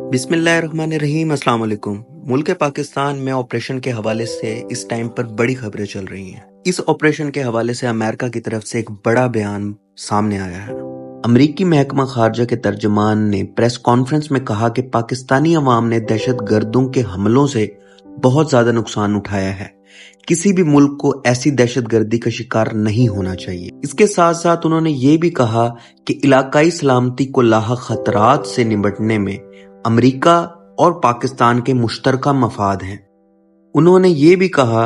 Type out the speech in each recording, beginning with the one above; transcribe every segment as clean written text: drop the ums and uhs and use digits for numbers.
बिस्मिल्लाहिर्रहमानिर्रहीम। अस्सलाम वालेकुम। मुल्क पाकिस्तान में ऑपरेशन के हवाले से इस टाइम पर बड़ी खबरें चल रही हैं। इस ऑपरेशन के हवाले से अमेरिका की तरफ से एक बड़ा बयान सामने आया है। अमरीकी महकमा खारजा के तर्जुमान ने प्रेस कॉन्फ्रेंस में कहा कि पाकिस्तानी अवाम ने दहशत गर्दों के हमलों से बहुत ज्यादा नुकसान उठाया है। किसी भी मुल्क को ऐसी दहशत गर्दी का शिकार नहीं होना चाहिए। इसके साथ साथ उन्होंने ये भी कहा कि इलाकाई सलामती को लाहक खतरात से निपटने में अमेरिका और पाकिस्तान के मुश्तरका मफाद हैं। उन्होंने ये भी कहा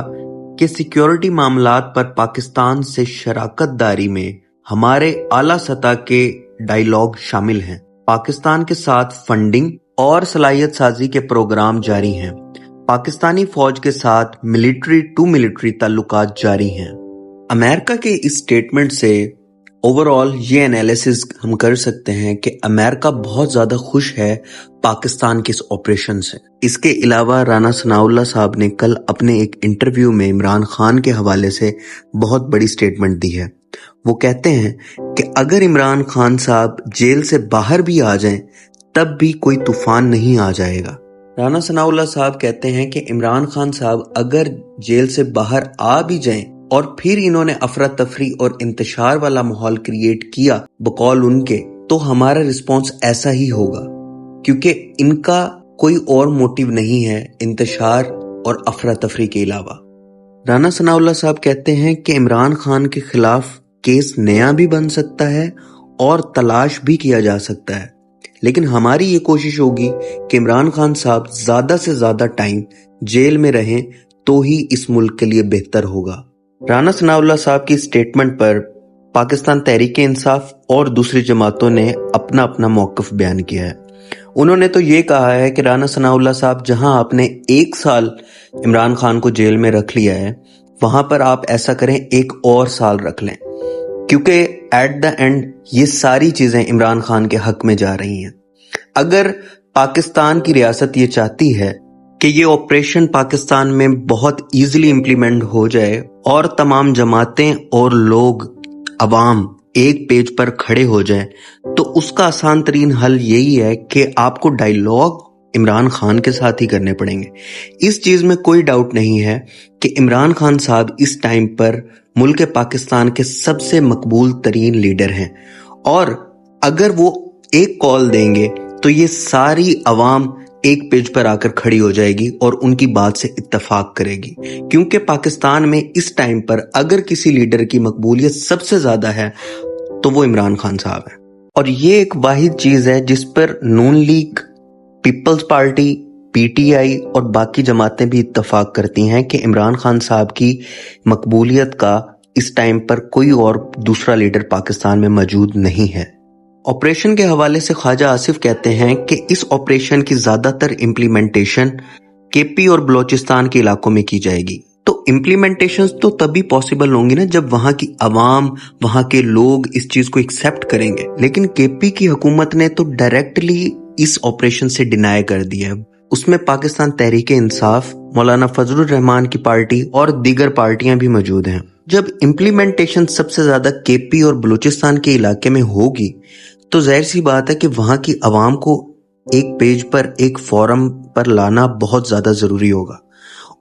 कि सिक्योरिटी मामलात पर पाकिस्तान से शराकत दारी में हमारे आला सतह के डायलॉग शामिल हैं। पाकिस्तान के साथ फंडिंग और सलाहियत साजी के प्रोग्राम जारी हैं। पाकिस्तानी फौज के साथ मिलिट्री टू मिलिट्री ताल्लुकात जारी हैं। अमेरिका के इस स्टेटमेंट से ओवरऑल ये एनालिसिस हम कर सकते हैं कि अमेरिका बहुत ज्यादा खुश है पाकिस्तान के इस ऑपरेशन से। इसके अलावा राना सनाउल्लाह साहब ने कल अपने एक इंटरव्यू में इमरान खान के हवाले से बहुत बड़ी स्टेटमेंट दी है। वो कहते हैं कि अगर इमरान खान साहब जेल से बाहर भी आ जाएं तब भी कोई तूफान नहीं आ जाएगा। राना सनाउल्लाह साहब कहते हैं कि इमरान खान साहब अगर जेल से बाहर आ भी जाएं और फिर इन्होंने अफरा तफरी और इंतशार वाला माहौल क्रिएट किया बकौल उनके, तो हमारा रिस्पॉन्स ऐसा ही होगा, क्योंकि इनका कोई और मोटिव नहीं है इंतशार और अफरा तफरी के अलावा। राना सनाउल्लाह साहब कहते हैं कि इमरान खान के खिलाफ केस नया भी बन सकता है और तलाश भी किया जा सकता है, लेकिन हमारी ये कोशिश होगी कि इमरान खान साहब ज्यादा से ज्यादा टाइम जेल में रहें तो ही इस मुल्क के लिए बेहतर होगा। राना सनाउल्लाह साहब की स्टेटमेंट पर पाकिस्तान तहरीके इंसाफ और दूसरी जमातों ने अपना अपना मौक़िफ़ बयान किया है। उन्होंने तो ये कहा है कि राना सनाउल्लाह साहब, जहां आपने 1 साल इमरान खान को जेल में रख लिया है, वहां पर आप ऐसा करें 1 और साल रख लें, क्योंकि एट द एंड ये सारी चीजें इमरान खान के हक में जा रही हैं। अगर पाकिस्तान की रियासत ये चाहती है कि ये ऑपरेशन पाकिस्तान में बहुत इजीली इम्प्लीमेंट हो जाए और तमाम जमातें और लोग अवाम एक पेज पर खड़े हो जाएं, तो उसका आसान तरीन हल यही है कि आपको डायलॉग इमरान खान के साथ ही करने पड़ेंगे। इस चीज में कोई डाउट नहीं है कि इमरान खान साहब इस टाइम पर मुल्क पाकिस्तान के सबसे मकबूल तरीन लीडर हैं, और अगर वो एक कॉल देंगे तो ये सारी अवाम एक पेज पर आकर खड़ी हो जाएगी और उनकी बात से इत्तेफाक करेगी, क्योंकि पाकिस्तान में इस टाइम पर अगर किसी लीडर की मकबूलियत सबसे ज्यादा है तो वो इमरान खान साहब है। और ये एक वाहिद चीज है जिस पर नून लीग, पीपल्स पार्टी, पीटीआई और बाकी जमातें भी इत्तेफाक करती हैं कि इमरान खान साहब की मकबूलियत का इस टाइम पर कोई और दूसरा लीडर पाकिस्तान में मौजूद नहीं है। ऑपरेशन के हवाले से ख्वाजा आसिफ कहते हैं कि इस ऑपरेशन की ज्यादातर इम्प्लीमेंटेशन केपी और बलोचिस्तान के इलाकों में की जाएगी। तो इम्प्लीमेंटेशन तो तभी पॉसिबल होंगी ना जब वहां की अवाम, वहां के लोग इस चीज को एक्सेप्ट करेंगे। लेकिन केपी की हुकूमत ने तो डायरेक्टली इस ऑपरेशन से डिनाई कर दिया है। उसमें पाकिस्तान तहरीके इंसाफ, मौलाना फजलुर रहमान की पार्टी और दीगर पार्टियां भी मौजूद हैं। जब इम्प्लीमेंटेशन सबसे ज्यादा केपी और बलूचिस्तान के इलाके में होगी तो जाहिर सी बात है कि वहां की आवाम को एक पेज पर, एक फोरम पर लाना बहुत ज्यादा जरूरी होगा,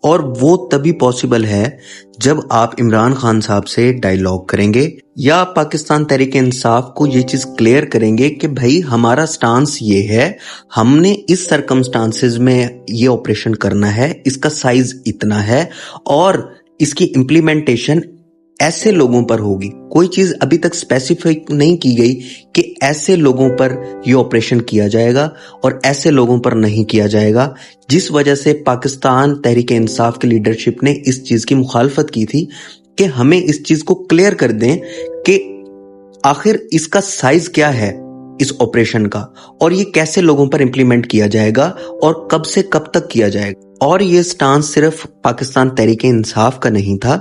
और वो तभी पॉसिबल है जब आप इमरान खान साहब से डायलॉग करेंगे या पाकिस्तान तहरीक इंसाफ को ये चीज क्लियर करेंगे कि भाई हमारा स्टांस ये है, हमने इस सरकमस्टांसेस में ये ऑपरेशन करना है, इसका साइज इतना है और इसकी इम्प्लीमेंटेशन ऐसे लोगों पर होगी। कोई चीज अभी तक स्पेसिफिक नहीं की गई कि ऐसे लोगों पर यह ऑपरेशन किया जाएगा और ऐसे लोगों पर नहीं किया जाएगा, जिस वजह से पाकिस्तान तहरीक इंसाफ की लीडरशिप ने इस चीज की मुखालफत की थी कि हमें इस चीज को क्लियर कर दें कि आखिर इसका साइज क्या है इस ऑपरेशन का, और ये कैसे लोगों पर इंप्लीमेंट किया जाएगा और कब से कब तक किया जाएगा। और ये स्टांस सिर्फ पाकिस्तान तहरीक इंसाफ का नहीं था,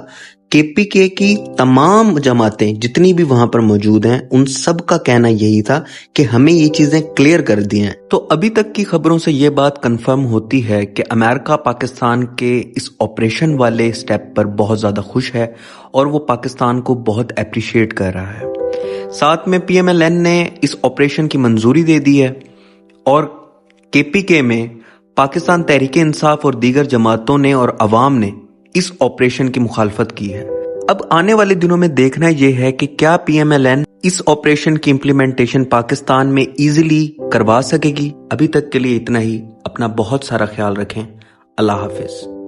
केपीके की तमाम जमातें जितनी भी वहां पर मौजूद हैं उन सब का कहना यही था कि हमें ये चीजें क्लियर कर दी हैं। तो अभी तक की खबरों से ये बात कंफर्म होती है कि अमेरिका पाकिस्तान के इस ऑपरेशन वाले स्टेप पर बहुत ज्यादा खुश है और वो पाकिस्तान को बहुत अप्रिशिएट कर रहा है। साथ में पीएमएलएन ने इस ऑपरेशन की मंजूरी दे दी है और KPK में पाकिस्तान तहरीक इंसाफ और दीगर जमातों ने और अवाम ने इस ऑपरेशन की मुखालफत की है। अब आने वाले दिनों में देखना यह है कि क्या PMLN इस ऑपरेशन की इम्प्लीमेंटेशन पाकिस्तान में इजीली करवा सकेगी। अभी तक के लिए इतना ही। अपना बहुत सारा ख्याल रखें। अल्लाह हाफिज।